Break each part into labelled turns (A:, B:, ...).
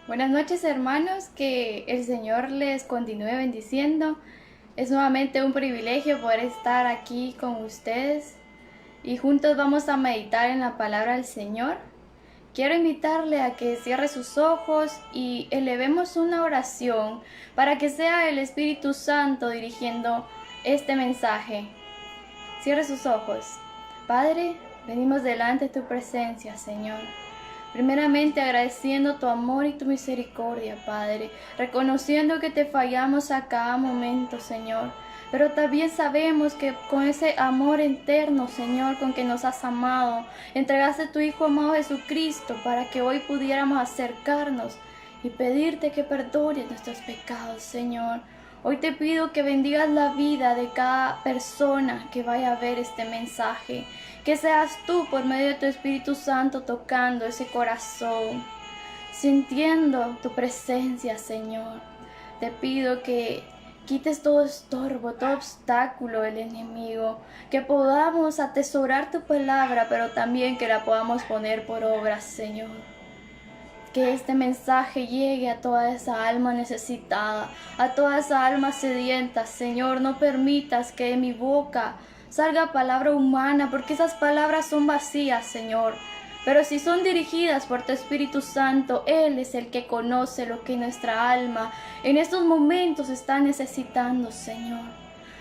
A: Buenas noches, hermanos, que el Señor les continúe bendiciendo. Es nuevamente un privilegio poder estar aquí con ustedes y juntos vamos a meditar en la palabra del Señor. Quiero invitarle a que cierre sus ojos y elevemos una oración para que sea el Espíritu Santo dirigiendo este mensaje. Cierre sus ojos. Padre, venimos delante de tu presencia, Señor. Primeramente agradeciendo tu amor y tu misericordia, Padre, reconociendo que te fallamos a cada momento, Señor. Pero también sabemos que con ese amor eterno, Señor, con que nos has amado, entregaste a tu Hijo amado Jesucristo para que hoy pudiéramos acercarnos y pedirte que perdones nuestros pecados, Señor. Hoy te pido que bendigas la vida de cada persona que vaya a ver este mensaje. Que seas tú por medio de tu Espíritu Santo tocando ese corazón, sintiendo tu presencia, Señor. Te pido que quites todo estorbo, todo obstáculo del enemigo, que podamos atesorar tu palabra, pero también que la podamos poner por obra, Señor. Que este mensaje llegue a toda esa alma necesitada, a toda esa alma sedienta, Señor. No permitas que de mi boca salga palabra humana, porque esas palabras son vacías, Señor. Pero si son dirigidas por tu Espíritu Santo, Él es el que conoce lo que nuestra alma en estos momentos está necesitando, Señor.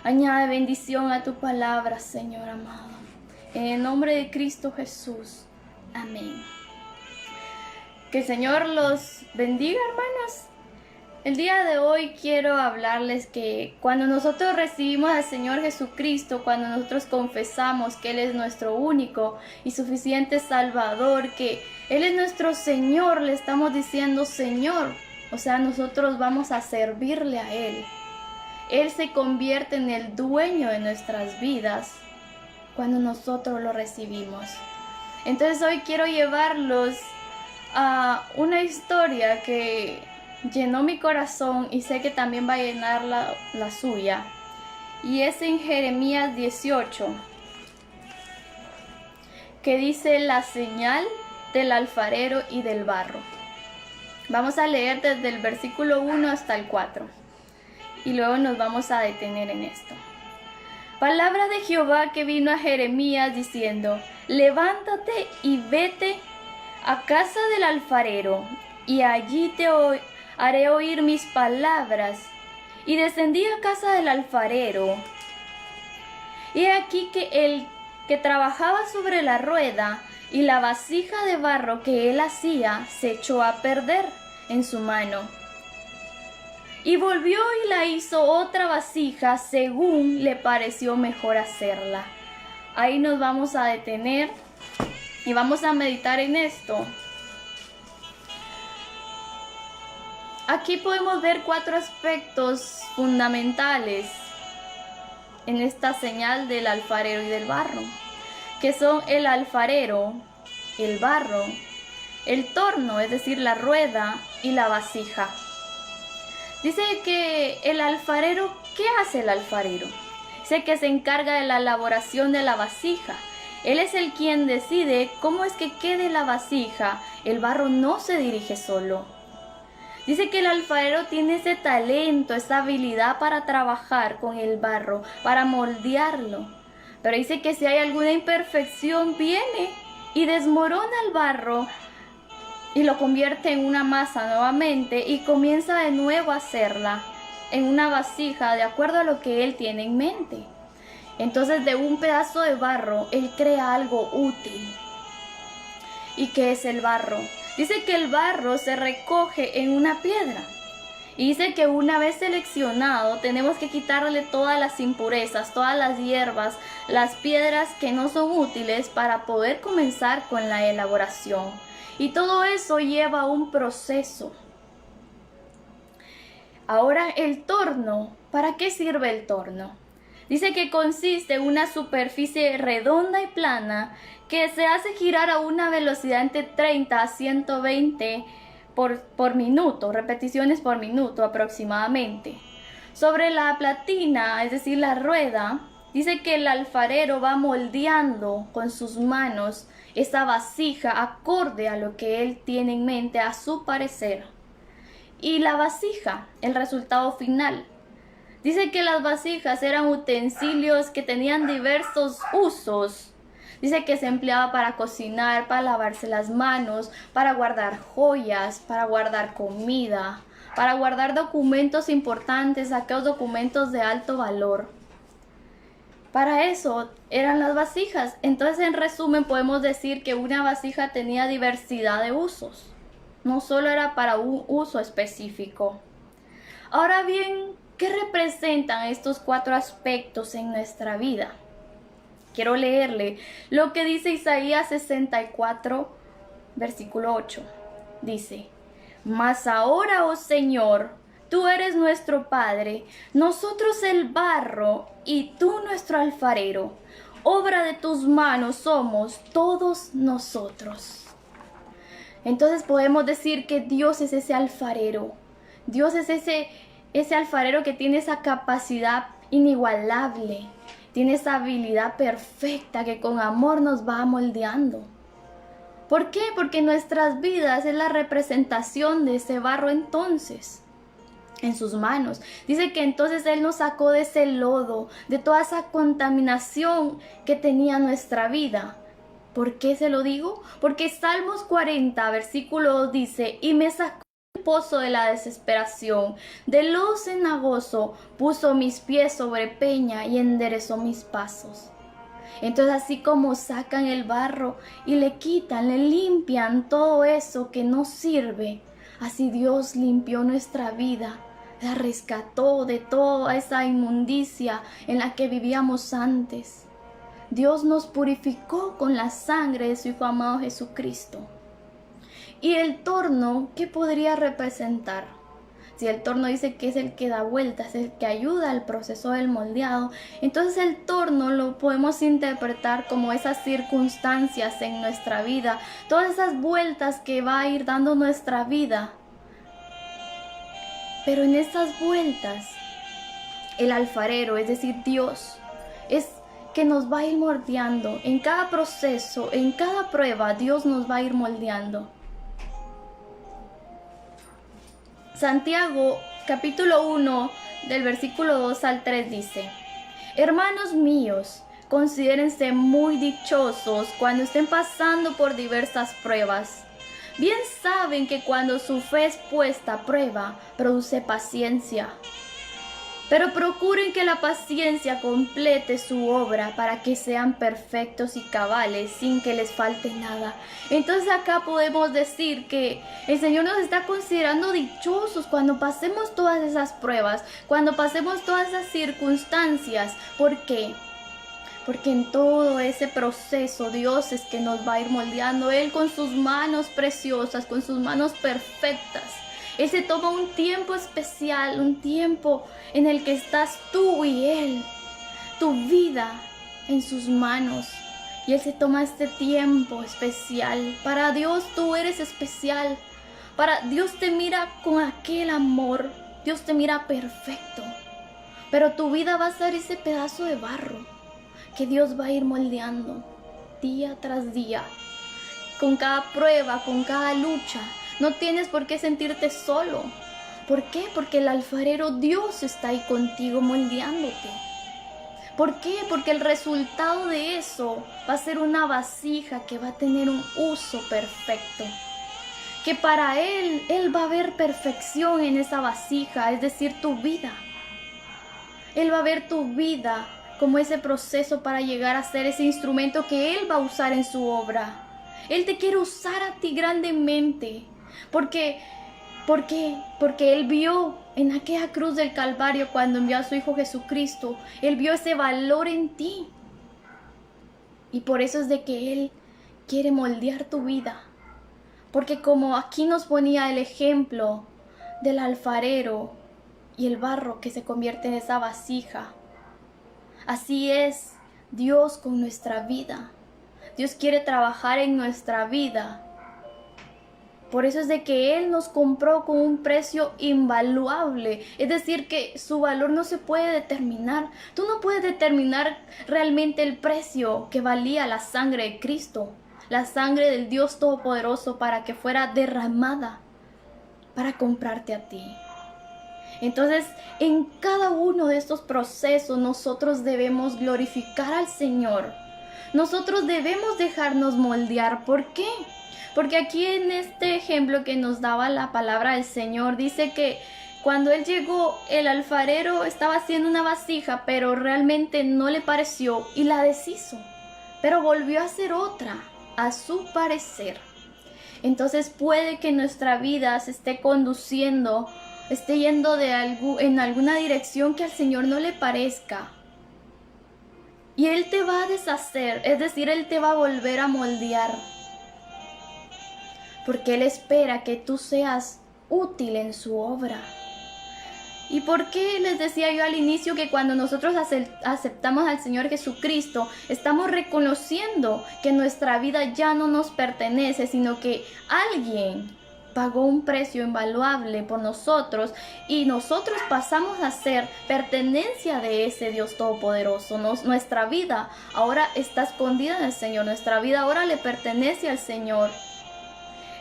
A: Añade bendición a tu palabra, Señor amado. En el nombre de Cristo Jesús. Amén. Que el Señor los bendiga, hermanos. El día de hoy quiero hablarles que cuando nosotros recibimos al Señor Jesucristo, cuando nosotros confesamos que Él es nuestro único y suficiente Salvador, que Él es nuestro Señor, le estamos diciendo Señor. O sea, nosotros vamos a servirle a Él. Él se convierte en el dueño de nuestras vidas cuando nosotros lo recibimos. Entonces hoy quiero llevarlos a una historia que llenó mi corazón y sé que también va a llenar la suya. Y es en Jeremías 18, que dice la señal del alfarero y del barro. Vamos a leer desde el versículo 1 hasta el 4 y luego nos vamos a detener en esto. Palabra de Jehová que vino a Jeremías diciendo: levántate y vete a casa del alfarero, y allí te haré oír mis palabras. Y descendí a casa del alfarero, y he aquí que el que trabajaba sobre la rueda y la vasija de barro que él hacía se echó a perder en su mano. Y volvió y la hizo otra vasija según le pareció mejor hacerla. Ahí nos vamos a detener y vamos a meditar en esto. Aquí podemos ver 4 aspectos fundamentales en esta señal del alfarero y del barro, que son el alfarero, el barro, el torno, es decir, la rueda, y la vasija. Dice que el alfarero, ¿qué hace el alfarero? Dice que se encarga de la elaboración de la vasija. Él es el quien decide cómo es que quede la vasija. El barro no se dirige solo. Dice que el alfarero tiene ese talento, esa habilidad para trabajar con el barro, para moldearlo. Pero dice que si hay alguna imperfección, viene y desmorona el barro y lo convierte en una masa nuevamente y comienza de nuevo a hacerla en una vasija de acuerdo a lo que él tiene en mente. Entonces, de un pedazo de barro, él crea algo útil. ¿Y qué es el barro? Dice que el barro se recoge en una piedra. Y dice que una vez seleccionado, tenemos que quitarle todas las impurezas, todas las hierbas, las piedras que no son útiles para poder comenzar con la elaboración. Y todo eso lleva un proceso. Ahora, el torno. ¿Para qué sirve el torno? Dice que consiste en una superficie redonda y plana que se hace girar a una velocidad entre 30 a 120 por minuto, repeticiones por minuto aproximadamente. Sobre la platina, es decir, la rueda, dice que el alfarero va moldeando con sus manos esa vasija acorde a lo que él tiene en mente, a su parecer. y la vasija, el resultado final. Dice que las vasijas eran utensilios que tenían diversos usos. Dice que se empleaba para cocinar, para lavarse las manos, para guardar joyas, para guardar comida, para guardar documentos importantes, aquellos documentos de alto valor. Para eso eran las vasijas. Entonces, en resumen, podemos decir que una vasija tenía diversidad de usos. No solo era para un uso específico. Ahora bien, ¿qué representan estos 4 aspectos en nuestra vida? Quiero leerle lo que dice Isaías 64, versículo 8. Dice: Mas ahora, oh Señor, tú eres nuestro Padre, nosotros el barro y tú nuestro alfarero. Obra de tus manos somos todos nosotros. Entonces podemos decir que Dios es ese alfarero. Dios es ese alfarero que tiene esa capacidad inigualable. Tiene esa habilidad perfecta que con amor nos va moldeando. ¿Por qué? Porque nuestras vidas es la representación de ese barro entonces en sus manos. Dice que entonces Él nos sacó de ese lodo, de toda esa contaminación que tenía nuestra vida. ¿Por qué se lo digo? Porque Salmos 40, versículo 2 dice: Y me sacó del pozo de la desesperación, del lodo cenagoso, puso mis pies sobre peña y enderezó mis pasos. Entonces, así como sacan el barro y le quitan, le limpian todo eso que no sirve, así Dios limpió nuestra vida, la rescató de toda esa inmundicia en la que vivíamos antes. Dios nos purificó con la sangre de su Hijo amado Jesucristo. ¿Y el torno qué podría representar? Si el torno dice que es el que da vueltas, es el que ayuda al proceso del moldeado, entonces el torno lo podemos interpretar como esas circunstancias en nuestra vida, todas esas vueltas que va a ir dando nuestra vida. Pero en esas vueltas, el alfarero, es decir, Dios, es que nos va a ir moldeando. En cada proceso, en cada prueba, Dios nos va a ir moldeando. Santiago, capítulo 1, del versículo 2 al 3 dice: Hermanos míos, considérense muy dichosos cuando estén pasando por diversas pruebas. Bien saben que cuando su fe es puesta a prueba, produce paciencia. Pero procuren que la paciencia complete su obra para que sean perfectos y cabales sin que les falte nada. Entonces acá podemos decir que el Señor nos está considerando dichosos cuando pasemos todas esas pruebas, cuando pasemos todas esas circunstancias. ¿Por qué? Porque en todo ese proceso Dios es que nos va a ir moldeando. Él con sus manos preciosas, con sus manos perfectas. Él se toma un tiempo especial, un tiempo en el que estás tú y Él, tu vida en sus manos. Y Él se toma este tiempo especial. Para Dios tú eres especial. Para Dios te mira con aquel amor. Dios te mira perfecto. Pero tu vida va a ser ese pedazo de barro que Dios va a ir moldeando día tras día. Con cada prueba, con cada lucha. No tienes por qué sentirte solo. ¿Por qué? Porque el alfarero Dios está ahí contigo moldeándote. ¿Por qué? Porque el resultado de eso va a ser una vasija que va a tener un uso perfecto. Que para Él va a ver perfección en esa vasija, es decir, tu vida. Él va a ver tu vida como ese proceso para llegar a ser ese instrumento que Él va a usar en su obra. Él te quiere usar a ti grandemente. ¿Por qué? Porque Él vio en aquella cruz del Calvario cuando envió a su Hijo Jesucristo. Él vio ese valor en ti. Y por eso es de que Él quiere moldear tu vida. Porque como aquí nos ponía el ejemplo del alfarero y el barro que se convierte en esa vasija. Así es Dios con nuestra vida. Dios quiere trabajar en nuestra vida. Por eso es de que Él nos compró con un precio invaluable. Es decir, que su valor no se puede determinar. Tú no puedes determinar realmente el precio que valía la sangre de Cristo. La sangre del Dios Todopoderoso para que fuera derramada. para comprarte a ti. Entonces, en cada uno de estos procesos nosotros debemos glorificar al Señor. Nosotros debemos dejarnos moldear. ¿Por qué? Porque aquí en este ejemplo que nos daba la palabra del Señor, dice que cuando Él llegó, el alfarero estaba haciendo una vasija, pero realmente no le pareció y la deshizo. Pero volvió a hacer otra, a su parecer. Entonces puede que nuestra vida se esté conduciendo, esté yendo en alguna dirección que al Señor no le parezca. Y Él te va a deshacer, es decir, Él te va a volver a moldear. Porque Él espera que tú seas útil en su obra. ¿Y por qué les decía yo al inicio que cuando nosotros aceptamos al Señor Jesucristo, estamos reconociendo que nuestra vida ya no nos pertenece, sino que alguien pagó un precio invaluable por nosotros y nosotros pasamos a ser pertenencia de ese Dios Todopoderoso? Nuestra vida ahora está escondida en el Señor, nuestra vida ahora le pertenece al Señor.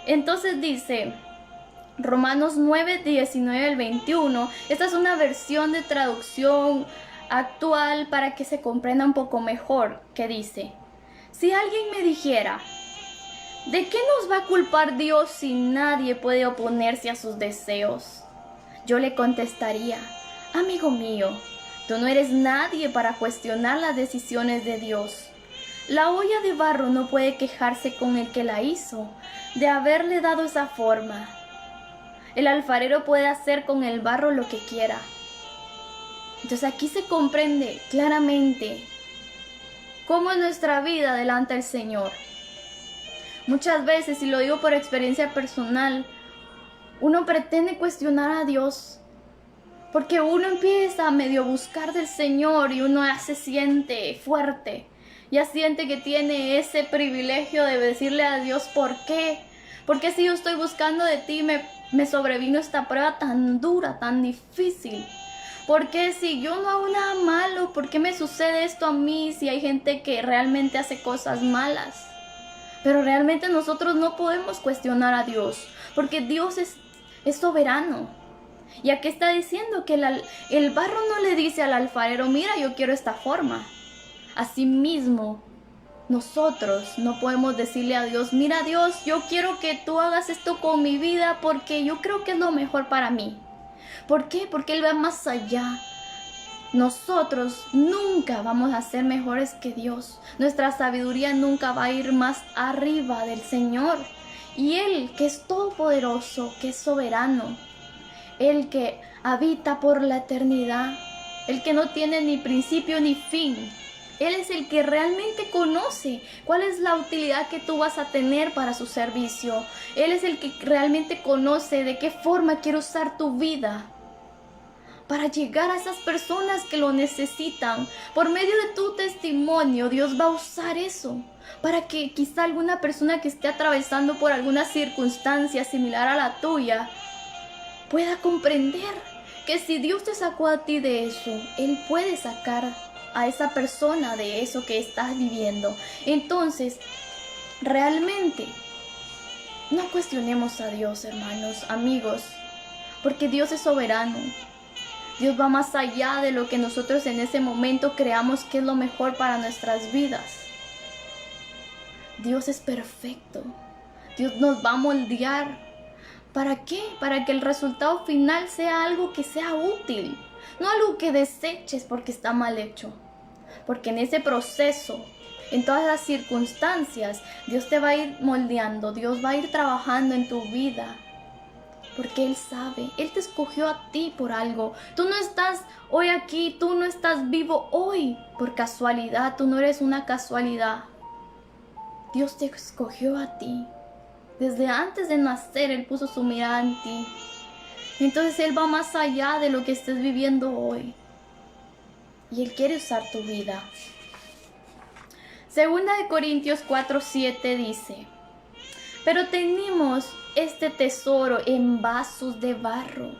A: Entonces dice Romanos 9, 19 al 21, esta es una versión de traducción actual para que se comprenda un poco mejor, que dice: si alguien me dijera, ¿de qué nos va a culpar Dios si nadie puede oponerse a sus deseos? Yo le contestaría: amigo mío, tú no eres nadie para cuestionar las decisiones de Dios. La olla de barro no puede quejarse con el que la hizo de haberle dado esa forma. El alfarero puede hacer con el barro lo que quiera. Entonces aquí se comprende claramente cómo es nuestra vida delante del Señor. Muchas veces, y lo digo por experiencia personal, uno pretende cuestionar a Dios porque uno empieza a medio buscar del Señor y uno ya se siente fuerte, ya siente que tiene ese privilegio de decirle a Dios: ¿por qué? ¿Por qué si yo estoy buscando de ti me sobrevino esta prueba tan dura, tan difícil? ¿Por qué si yo no hago nada malo? ¿Por qué me sucede esto a mí si hay gente que realmente hace cosas malas? Pero realmente nosotros no podemos cuestionar a Dios, porque Dios es soberano. Y aquí está diciendo que el barro no le dice al alfarero: mira, yo quiero esta forma. Asimismo, nosotros no podemos decirle a Dios: mira, Dios, yo quiero que tú hagas esto con mi vida porque yo creo que es lo mejor para mí. ¿Por qué? Porque Él va más allá. Nosotros nunca vamos a ser mejores que Dios. Nuestra sabiduría nunca va a ir más arriba del Señor. Y Él, que es todopoderoso, que es soberano, Él que habita por la eternidad, el que no tiene ni principio ni fin, Él es el que realmente conoce cuál es la utilidad que tú vas a tener para su servicio. Él es el que realmente conoce de qué forma quiere usar tu vida para llegar a esas personas que lo necesitan. Por medio de tu testimonio, Dios va a usar eso para que quizá alguna persona que esté atravesando por alguna circunstancia similar a la tuya pueda comprender que si Dios te sacó a ti de eso, Él puede sacar a esa persona de eso que estás viviendo. Entonces, realmente, no cuestionemos a Dios, hermanos, amigos, porque Dios es soberano. Dios va más allá de lo que nosotros en ese momento creamos que es lo mejor para nuestras vidas. Dios es perfecto. Dios nos va a moldear. ¿Para qué? Para que el resultado final sea algo que sea útil, no algo que deseches porque está mal hecho. Porque en ese proceso, en todas las circunstancias, Dios te va a ir moldeando, Dios va a ir trabajando en tu vida. Porque Él sabe, Él te escogió a ti por algo. Tú no estás hoy aquí, tú no estás vivo hoy por casualidad, tú no eres una casualidad. Dios te escogió a ti. Desde antes de nacer, Él puso su mirada en ti. Entonces Él va más allá de lo que estés viviendo hoy. Y Él quiere usar tu vida. Segunda de Corintios 4:7 dice: pero tenemos este tesoro en vasos de barro,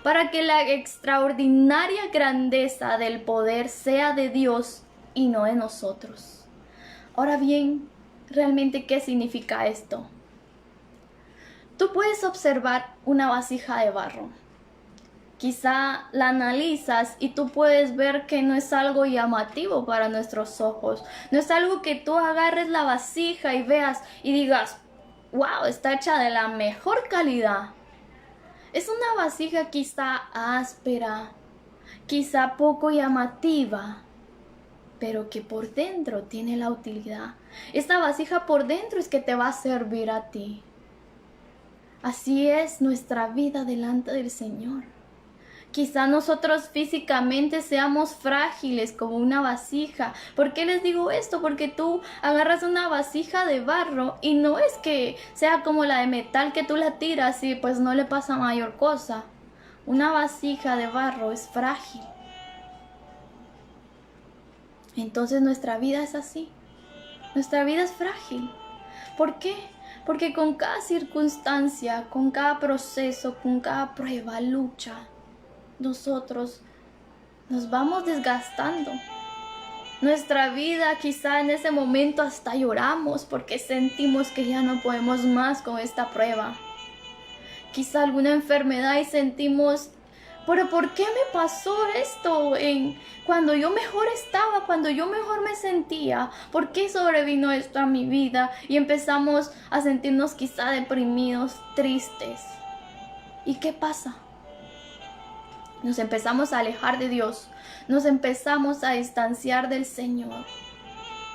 A: para que la extraordinaria grandeza del poder sea de Dios y no de nosotros. Ahora bien, ¿realmente qué significa esto? Tú puedes observar una vasija de barro. Quizá la analizas y tú puedes ver que no es algo llamativo para nuestros ojos. No es algo que tú agarres la vasija y veas y digas, wow, está hecha de la mejor calidad. Es una vasija quizá áspera, quizá poco llamativa, pero que por dentro tiene la utilidad. Esta vasija por dentro es que te va a servir a ti. Así es nuestra vida delante del Señor. Quizá nosotros físicamente seamos frágiles como una vasija. ¿Por qué les digo esto? Porque tú agarras una vasija de barro y no es que sea como la de metal que tú la tiras y pues no le pasa mayor cosa. Una vasija de barro es frágil. Entonces nuestra vida es así. Nuestra vida es frágil. ¿Por qué? Porque con cada circunstancia, con cada proceso, con cada prueba, lucha, nosotros nos vamos desgastando. Nuestra vida quizá en ese momento hasta lloramos porque sentimos que ya no podemos más con esta prueba. Quizá alguna enfermedad y sentimos, pero ¿por qué me pasó esto cuando yo mejor estaba, cuando yo mejor me sentía? ¿Por qué sobrevino esto a mi vida? Y empezamos a sentirnos quizá deprimidos, tristes. ¿Y qué pasa? Nos empezamos a alejar de Dios, nos empezamos a distanciar del Señor,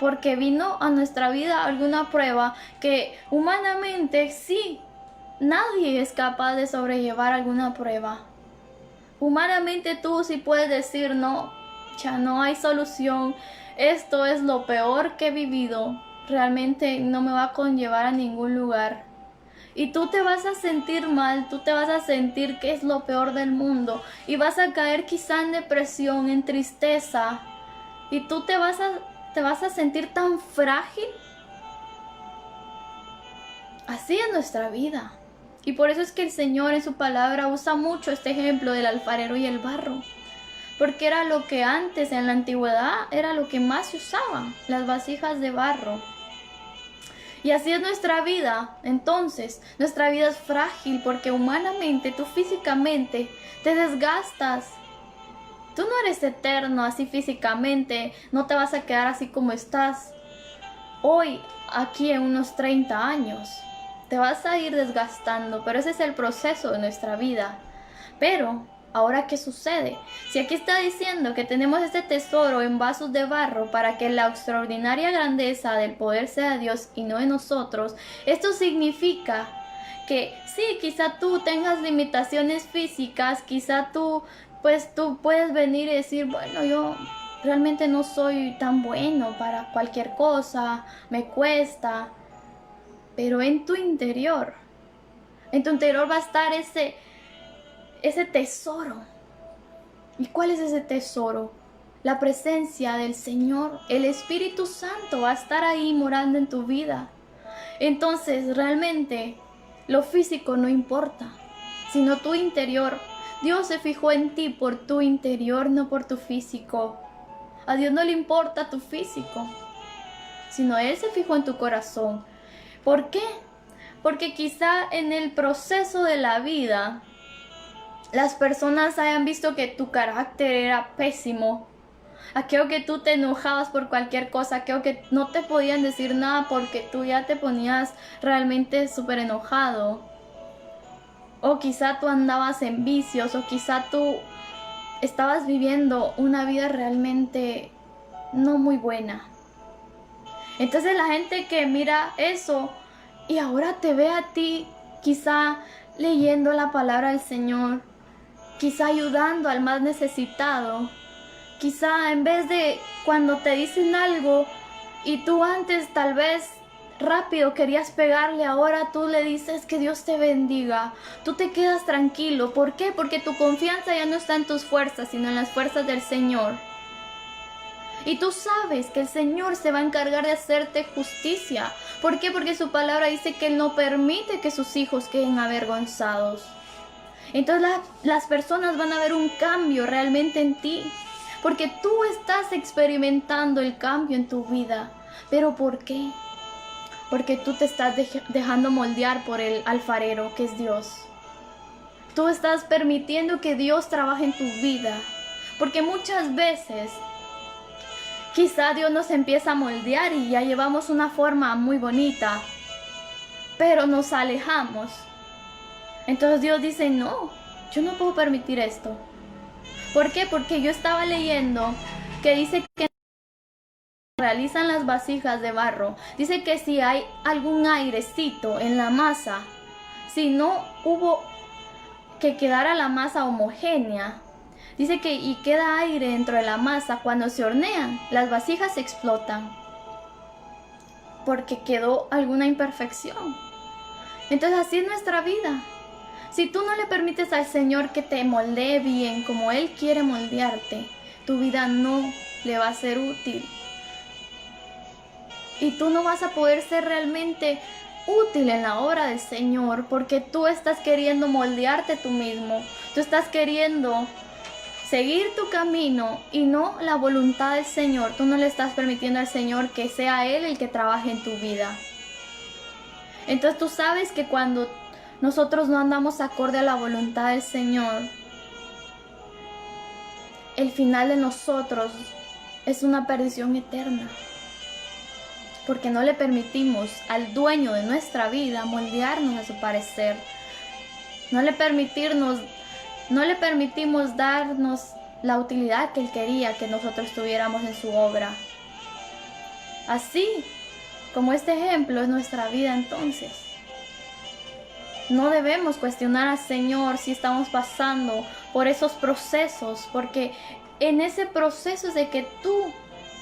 A: porque vino a nuestra vida alguna prueba que humanamente sí, nadie es capaz de sobrellevar alguna prueba. Humanamente tú sí puedes decir, no, ya no hay solución, esto es lo peor que he vivido, realmente no me va a conllevar a ningún lugar. Y tú te vas a sentir mal, tú te vas a sentir que es lo peor del mundo y vas a caer quizá en depresión, en tristeza y tú te vas a sentir tan frágil. Así es nuestra vida. Y por eso es que el Señor en su palabra usa mucho este ejemplo del alfarero y el barro. Porque era lo que antes en la antigüedad era lo que más se usaba, las vasijas de barro. Y así es nuestra vida. Entonces, nuestra vida es frágil porque humanamente, tú físicamente te desgastas. Tú no eres eterno así físicamente, no te vas a quedar así como estás hoy, aquí en unos 30 años. Te vas a ir desgastando, pero ese es el proceso de nuestra vida. Pero, ¿ahora qué sucede? Si aquí está diciendo que tenemos este tesoro en vasos de barro para que la extraordinaria grandeza del poder sea de Dios y no de nosotros, esto significa que sí, quizá tú tengas limitaciones físicas, quizá tú puedes venir y decir, bueno, yo realmente no soy tan bueno para cualquier cosa, me cuesta, pero en tu interior va a estar ese tesoro. ¿Y cuál es ese tesoro? La presencia del Señor, el Espíritu Santo va a estar ahí morando en tu vida. Entonces realmente lo físico no importa, sino tu interior. Dios se fijó en ti por tu interior, no por tu físico. A Dios no le importa tu físico, sino Él se fijó en tu corazón. ¿Por qué? Porque quizá en el proceso de la vida las personas hayan visto que tu carácter era pésimo. Aquello que tú te enojabas por cualquier cosa, aquello que no te podían decir nada porque tú ya te ponías realmente súper enojado. O quizá tú andabas en vicios, o quizá tú estabas viviendo una vida realmente no muy buena. Entonces la gente que mira eso y ahora te ve a ti quizá leyendo la palabra del Señor, quizá ayudando al más necesitado, quizá en vez de cuando te dicen algo y tú antes tal vez rápido querías pegarle, ahora tú le dices que Dios te bendiga, tú te quedas tranquilo. ¿Por qué? Porque tu confianza ya no está en tus fuerzas, sino en las fuerzas del Señor. Y tú sabes que el Señor se va a encargar de hacerte justicia. ¿Por qué? Porque su palabra dice que Él no permite que sus hijos queden avergonzados. Entonces las personas van a ver un cambio realmente en ti. Porque tú estás experimentando el cambio en tu vida. ¿Pero por qué? porque tú te estás dejando moldear por el alfarero, que es Dios. Tú estás permitiendo que Dios trabaje en tu vida, porque muchas veces quizá Dios nos empieza a moldear y ya llevamos una forma muy bonita, pero nos alejamos. Entonces Dios dice, no, yo no puedo permitir esto. ¿Por qué? Porque yo estaba leyendo que dice que realizan las vasijas de barro. Dice que si hay algún airecito en la masa, si no hubo que quedara la masa homogénea, dice que y queda aire dentro de la masa, cuando se hornean, las vasijas explotan, porque quedó alguna imperfección. Entonces así es nuestra vida. Si tú no le permites al Señor que te moldee bien como Él quiere moldearte, tu vida no le va a ser útil. Y tú no vas a poder ser realmente útil en la obra del Señor, porque tú estás queriendo moldearte tú mismo. Tú estás queriendo seguir tu camino y no la voluntad del Señor. Tú no le estás permitiendo al Señor que sea Él el que trabaje en tu vida. Entonces tú sabes que cuando nosotros no andamos acorde a la voluntad del Señor, el final de nosotros es una perdición eterna, porque no le permitimos al dueño de nuestra vida moldearnos a su parecer. No le permitimos darnos la utilidad que Él quería que nosotros tuviéramos en su obra. Así como este ejemplo es nuestra vida entonces. No debemos cuestionar al Señor si estamos pasando por esos procesos, porque en ese proceso es de que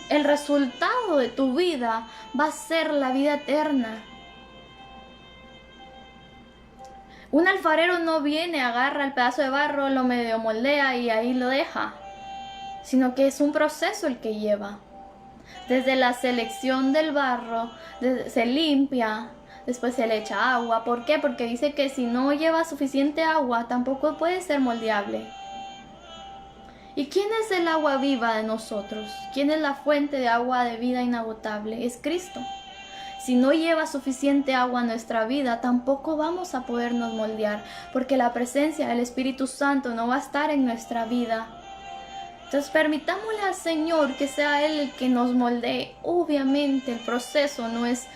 A: el resultado de tu vida va a ser la vida eterna. Un alfarero no viene, agarra el pedazo de barro, lo medio moldea y ahí lo deja, sino que es un proceso el que lleva. Desde la selección del barro, se limpia, después se le echa agua. ¿Por qué? Porque dice que si no lleva suficiente agua, tampoco puede ser moldeable. ¿Y quién es el agua viva de nosotros? ¿Quién es la fuente de agua de vida inagotable? Es Cristo. Si no lleva suficiente agua a nuestra vida, tampoco vamos a podernos moldear, porque la presencia del Espíritu Santo no va a estar en nuestra vida. Entonces permitámosle al Señor que sea Él el que nos moldee. Obviamente el proceso no es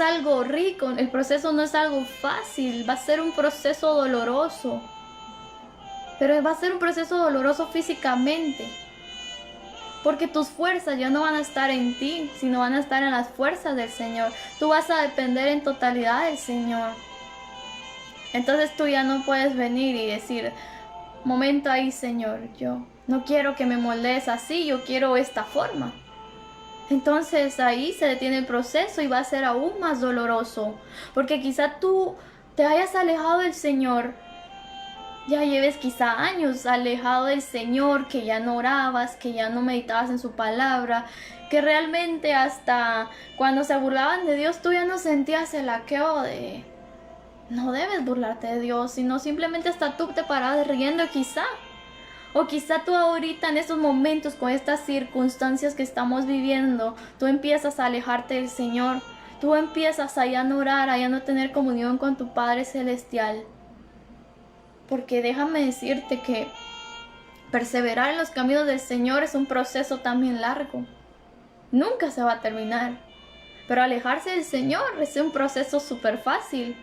A: algo rico, el proceso no es algo fácil, va a ser un proceso doloroso. Pero va a ser un proceso doloroso físicamente, porque tus fuerzas ya no van a estar en ti, sino van a estar en las fuerzas del Señor. Tú vas a depender en totalidad del Señor. Entonces tú ya no puedes venir y decir, momento ahí, Señor, yo no quiero que me moldees así, yo quiero esta forma. Entonces ahí se detiene el proceso y va a ser aún más doloroso, porque quizá tú te hayas alejado del Señor. Ya lleves quizá años alejado del Señor, que ya no orabas, que ya no meditabas en su palabra, que realmente hasta cuando se burlaban de Dios tú ya no sentías el aqueo de no debes burlarte de Dios, sino simplemente hasta tú te parabas riendo quizá. O quizá tú ahorita en estos momentos con estas circunstancias que estamos viviendo, tú empiezas a alejarte del Señor, tú empiezas a ya no orar, a ya no tener comunión con tu Padre Celestial. Porque déjame decirte que perseverar en los caminos del Señor es un proceso también largo. Nunca se va a terminar. Pero alejarse del Señor es un proceso súper fácil.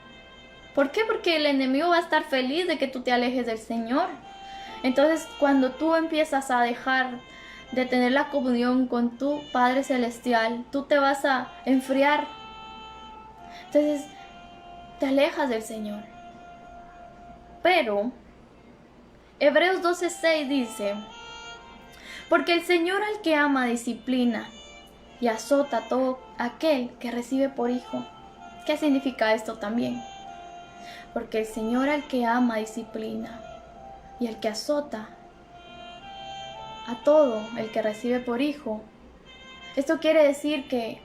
A: ¿Por qué? Porque el enemigo va a estar feliz de que tú te alejes del Señor. Entonces, cuando tú empiezas a dejar de tener la comunión con tu Padre Celestial, tú te vas a enfriar. Entonces, te alejas del Señor. Pero Hebreos 12:6 dice, porque el Señor al que ama disciplina y azota a todo aquel que recibe por hijo. ¿Qué significa esto también? Porque el Señor al que ama disciplina y el que azota a todo el que recibe por hijo. Esto quiere decir que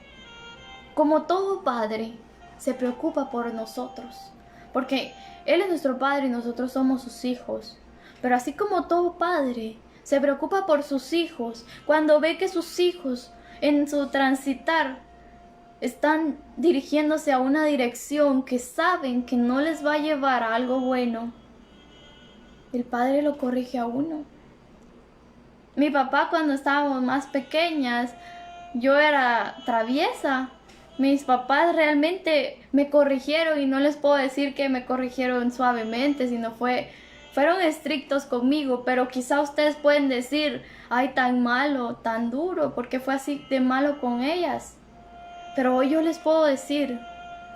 A: como todo padre se preocupa por nosotros, porque Él es nuestro Padre y nosotros somos sus hijos. Pero así como todo padre se preocupa por sus hijos, cuando ve que sus hijos en su transitar están dirigiéndose a una dirección que saben que no les va a llevar a algo bueno, el Padre lo corrige a uno. Mi papá, cuando estábamos más pequeñas, yo era traviesa. Mis papás realmente me corrigieron, y no les puedo decir que me corrigieron suavemente, sino fueron estrictos conmigo. Pero quizá ustedes pueden decir, ay, tan malo, tan duro, porque fue así de malo con ellas. Pero hoy yo les puedo decir,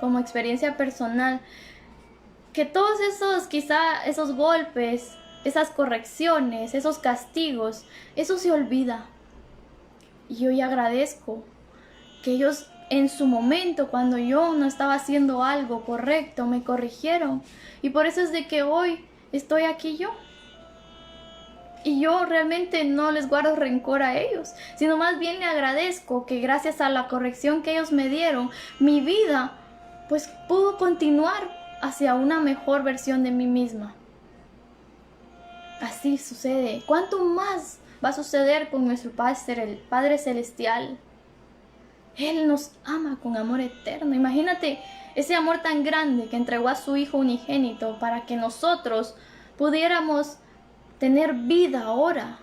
A: como experiencia personal, que todos esos golpes, esas correcciones, esos castigos, eso se olvida. Y hoy agradezco que ellos en su momento, cuando yo no estaba haciendo algo correcto, me corrigieron. Y por eso es de que hoy estoy aquí yo. Y yo realmente no les guardo rencor a ellos, sino más bien le agradezco que gracias a la corrección que ellos me dieron, mi vida pues pudo continuar hacia una mejor versión de mí misma. Así sucede. ¿Cuánto más va a suceder con nuestro Padre Celestial? Él nos ama con amor eterno. Imagínate ese amor tan grande que entregó a su Hijo unigénito para que nosotros pudiéramos tener vida ahora.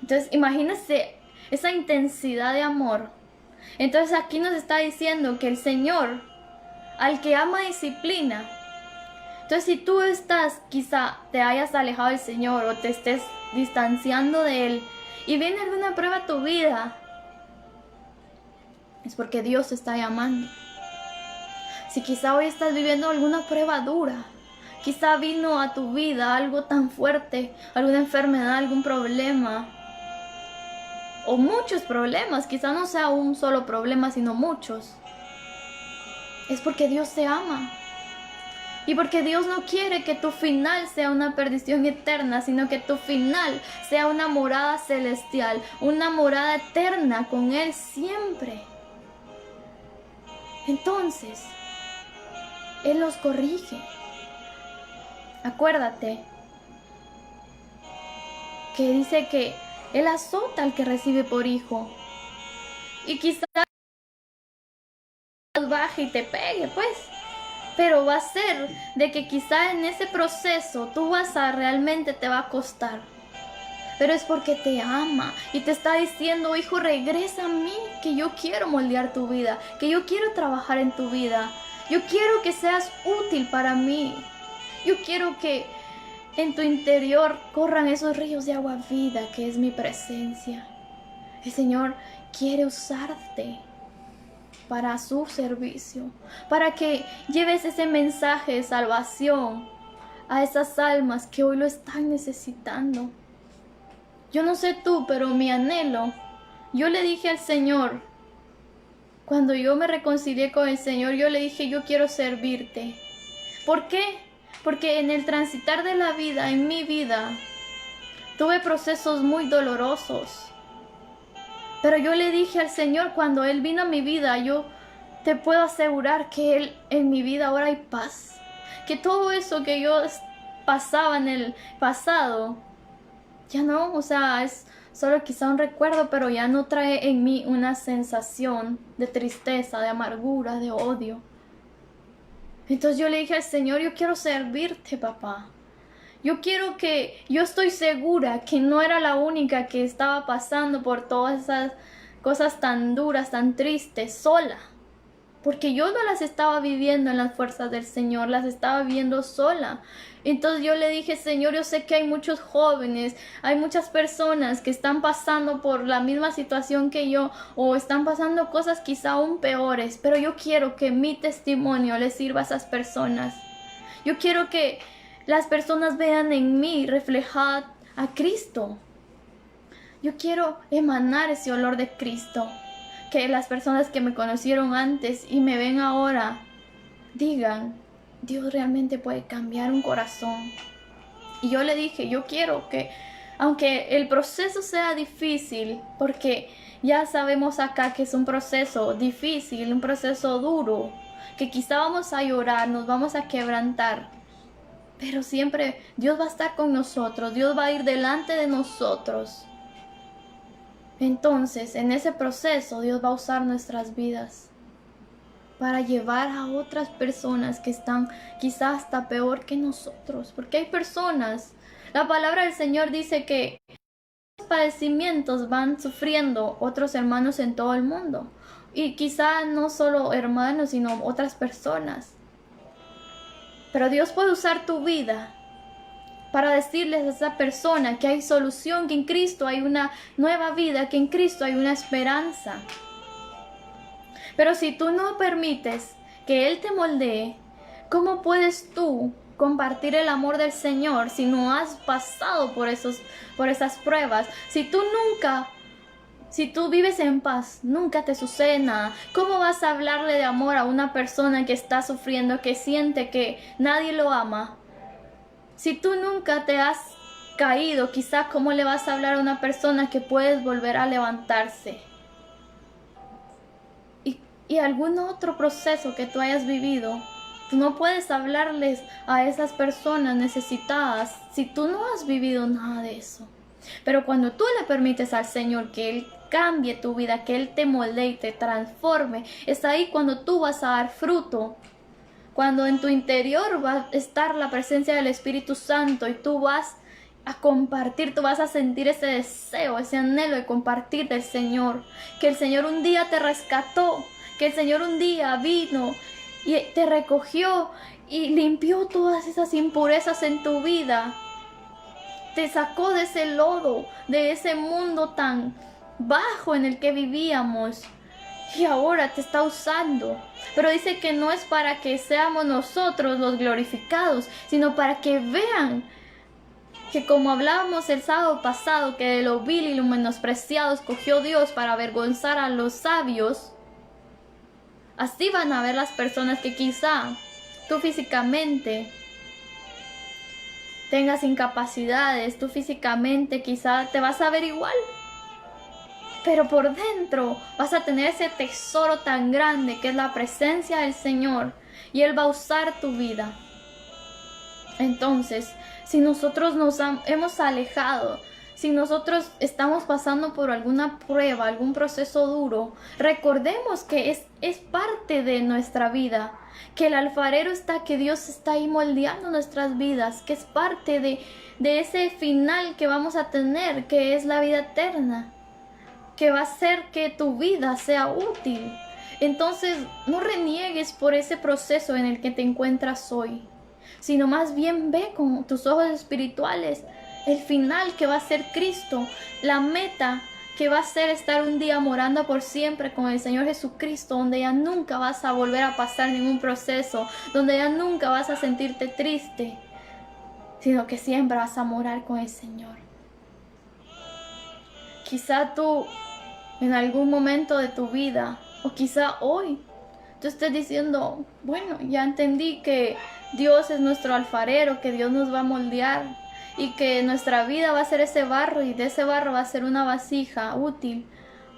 A: Entonces, imagínense esa intensidad de amor. Entonces aquí nos está diciendo que el Señor, al que ama, disciplina. Entonces, si tú quizá te hayas alejado del Señor o te estés distanciando de Él y viene alguna prueba a tu vida, es porque Dios te está llamando. Si quizá hoy estás viviendo alguna prueba dura, quizá vino a tu vida algo tan fuerte, alguna enfermedad, algún problema, o muchos problemas, quizá no sea un solo problema, sino muchos. Es porque Dios te ama. Y porque Dios no quiere que tu final sea una perdición eterna, sino que tu final sea una morada celestial, una morada eterna con Él siempre. Entonces, Él los corrige. Acuérdate que dice que Él azota al que recibe por hijo. Y quizás baje y te pegue, pues. Pero va a ser de que quizá en ese proceso realmente te va a costar. Pero es porque te ama y te está diciendo, hijo, regresa a mí, que yo quiero moldear tu vida, que yo quiero trabajar en tu vida. Yo quiero que seas útil para mí. Yo quiero que en tu interior corran esos ríos de agua vida, que es mi presencia. El Señor quiere usarte para su servicio, para que lleves ese mensaje de salvación a esas almas que hoy lo están necesitando. Yo no sé tú, pero mi anhelo, yo le dije al Señor, cuando yo me reconcilié con el Señor, yo le dije, yo quiero servirte. ¿Por qué? Porque en el transitar de la vida, en mi vida, tuve procesos muy dolorosos. Pero yo le dije al Señor, cuando Él vino a mi vida, yo te puedo asegurar que Él en mi vida ahora hay paz. Que todo eso que yo pasaba en el pasado, ya no, o sea, es solo quizá un recuerdo, pero ya no trae en mí una sensación de tristeza, de amargura, de odio. Entonces yo le dije al Señor, yo quiero servirte, papá. Yo estoy segura que no era la única que estaba pasando por todas esas cosas tan duras, tan tristes, sola. Porque yo no las estaba viviendo en las fuerzas del Señor, las estaba viviendo sola. Entonces yo le dije, Señor, yo sé que hay muchos jóvenes, hay muchas personas que están pasando por la misma situación que yo, o están pasando cosas quizá aún peores, pero yo quiero que mi testimonio les sirva a esas personas. Yo quiero que las personas vean en mí reflejada a Cristo. Yo quiero emanar ese olor de Cristo. Que las personas que me conocieron antes y me ven ahora digan, Dios realmente puede cambiar un corazón. Y yo le dije, yo quiero que, aunque el proceso sea difícil, porque ya sabemos acá que es un proceso difícil, un proceso duro, que quizá vamos a llorar, nos vamos a quebrantar, pero siempre Dios va a estar con nosotros, Dios va a ir delante de nosotros. Entonces, en ese proceso, Dios va a usar nuestras vidas para llevar a otras personas que están quizás hasta peor que nosotros. Porque hay personas, la palabra del Señor dice que los padecimientos van sufriendo otros hermanos en todo el mundo. Y quizá no solo hermanos, sino otras personas. Pero Dios puede usar tu vida para decirles a esa persona que hay solución, que en Cristo hay una nueva vida, que en Cristo hay una esperanza. Pero si tú no permites que Él te moldee, ¿cómo puedes tú compartir el amor del Señor si no has pasado por esas pruebas? Si tú vives en paz, nunca te sucede nada. ¿Cómo vas a hablarle de amor a una persona que está sufriendo, que siente que nadie lo ama? Si tú nunca te has caído, quizás ¿cómo le vas a hablar a una persona que puedes volver a levantarse? Y algún otro proceso que tú hayas vivido, tú no puedes hablarles a esas personas necesitadas si tú no has vivido nada de eso. Pero cuando tú le permites al Señor que Él cambie tu vida, que Él te moldee y te transforme, es ahí cuando tú vas a dar fruto. Cuando en tu interior va a estar la presencia del Espíritu Santo y tú vas a compartir, tú vas a sentir ese deseo, ese anhelo de compartir del Señor. Que el Señor un día te rescató, que el Señor un día vino y te recogió y limpió todas esas impurezas en tu vida. Te sacó de ese lodo, de ese mundo tan bajo en el que vivíamos. Y ahora te está usando. Pero dice que no es para que seamos nosotros los glorificados, sino para que vean que, como hablábamos el sábado pasado, que de lo vil y lo menospreciado escogió Dios para avergonzar a los sabios. Así van a ver las personas que quizá tú físicamente tengas incapacidades, tú físicamente quizá te vas a ver igual. Pero por dentro vas a tener ese tesoro tan grande que es la presencia del Señor, y Él va a usar tu vida. Entonces, si nosotros nos hemos alejado, si nosotros estamos pasando por alguna prueba, algún proceso duro, recordemos que es parte de nuestra vida, que el alfarero está, que Dios está ahí moldeando nuestras vidas, que es parte de ese final que vamos a tener, que es la vida eterna, que va a hacer que tu vida sea útil. Entonces, no reniegues por ese proceso en el que te encuentras hoy, sino más bien ve con tus ojos espirituales el final que va a ser Cristo, la meta que va a ser estar un día morando por siempre con el Señor Jesucristo, donde ya nunca vas a volver a pasar ningún proceso, donde ya nunca vas a sentirte triste, sino que siempre vas a morar con el Señor. Quizá tú en algún momento de tu vida, o quizá hoy, tú estés diciendo, bueno, ya entendí que Dios es nuestro alfarero, que Dios nos va a moldear y que nuestra vida va a ser ese barro y de ese barro va a ser una vasija útil.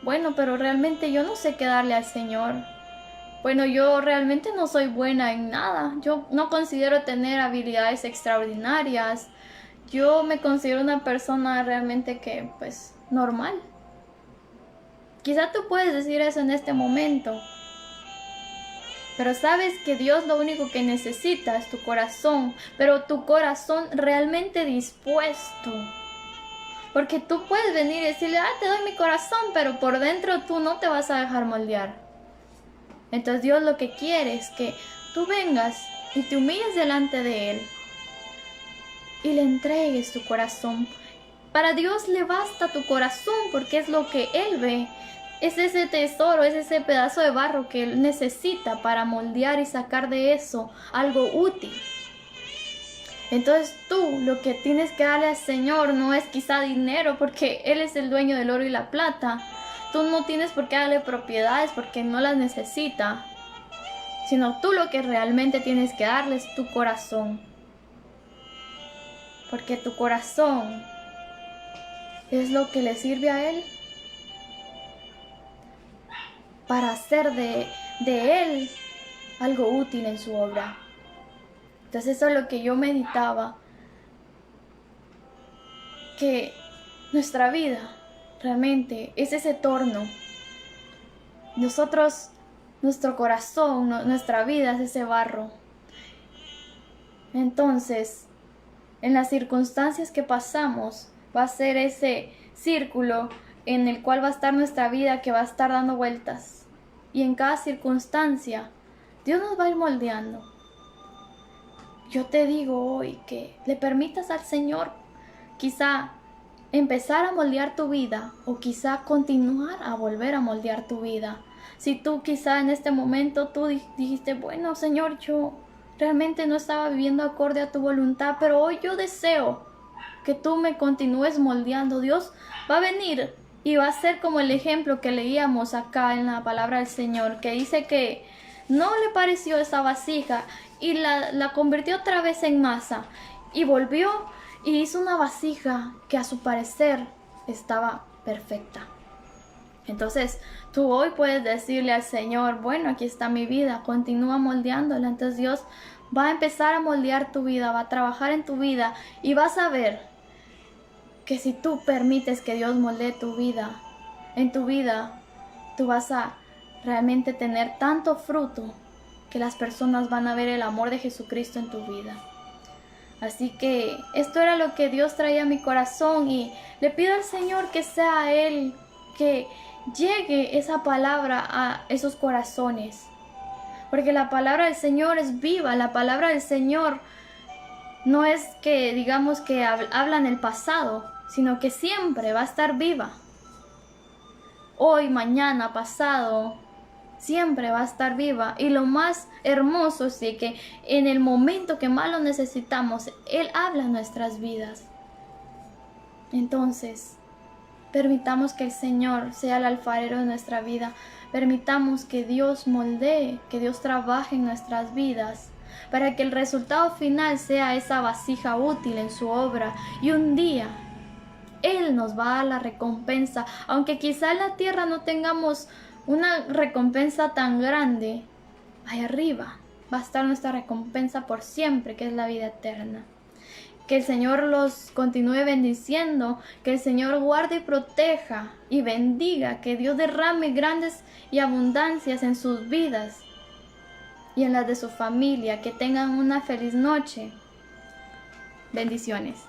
A: Bueno, pero realmente yo no sé qué darle al Señor. Bueno, yo realmente no soy buena en nada. Yo no considero tener habilidades extraordinarias. Yo me considero una persona realmente que, pues, normal. Quizá tú puedes decir eso en este momento. Pero sabes que Dios lo único que necesita es tu corazón, pero tu corazón realmente dispuesto. Porque tú puedes venir y decirle, te doy mi corazón, pero por dentro tú no te vas a dejar moldear. Entonces Dios lo que quiere es que tú vengas y te humilles delante de Él y le entregues tu corazón. Para Dios le basta tu corazón porque es lo que Él ve. Es ese tesoro, es ese pedazo de barro que Él necesita para moldear y sacar de eso algo útil. Entonces tú lo que tienes que darle al Señor no es quizá dinero, porque Él es el dueño del oro y la plata. Tú no tienes por qué darle propiedades porque no las necesita, sino tú lo que realmente tienes que darle es tu corazón. Porque tu corazón es lo que le sirve a Él para hacer de Él algo útil en su obra. Entonces eso es lo que yo meditaba, que nuestra vida realmente es ese torno. Nuestro corazón, nuestra vida es ese barro. Entonces, en las circunstancias que pasamos, va a ser ese círculo en el cual va a estar nuestra vida, que va a estar dando vueltas. Y en cada circunstancia, Dios nos va a ir moldeando. Yo te digo hoy que le permitas al Señor quizá empezar a moldear tu vida, o quizá continuar a volver a moldear tu vida. Si tú quizá en este momento tú dijiste, bueno, Señor, yo realmente no estaba viviendo acorde a tu voluntad, pero hoy yo deseo que tú me continúes moldeando. Dios va a venir y va a ser como el ejemplo que leíamos acá en la palabra del Señor, que dice que no le pareció esa vasija y la convirtió otra vez en masa, y volvió y hizo una vasija que a su parecer estaba perfecta. Entonces tú hoy puedes decirle al Señor, bueno, aquí está mi vida, continúa moldeándola. Entonces Dios va a empezar a moldear tu vida, va a trabajar en tu vida, y vas a ver que si tú permites que Dios moldee tu vida, en tu vida tú vas a realmente tener tanto fruto que las personas van a ver el amor de Jesucristo en tu vida. Así que esto era lo que Dios traía a mi corazón, y le pido al Señor que sea a Él, que llegue esa palabra a esos corazones. Porque la palabra del Señor es viva, la palabra del Señor no es que digamos que habla en el pasado, sino que siempre va a estar viva. Hoy, mañana, pasado, siempre va a estar viva. Y lo más hermoso es que en el momento que más lo necesitamos, Él habla en nuestras vidas. Entonces, permitamos que el Señor sea el alfarero de nuestra vida. Permitamos que Dios moldee, que Dios trabaje en nuestras vidas, para que el resultado final sea esa vasija útil en su obra. Y un día Él nos va a dar la recompensa, aunque quizá en la tierra no tengamos una recompensa tan grande. Ahí arriba va a estar nuestra recompensa por siempre, que es la vida eterna. Que el Señor los continúe bendiciendo, que el Señor guarde y proteja y bendiga, que Dios derrame grandes y abundancias en sus vidas y en las de su familia. Que tengan una feliz noche. Bendiciones.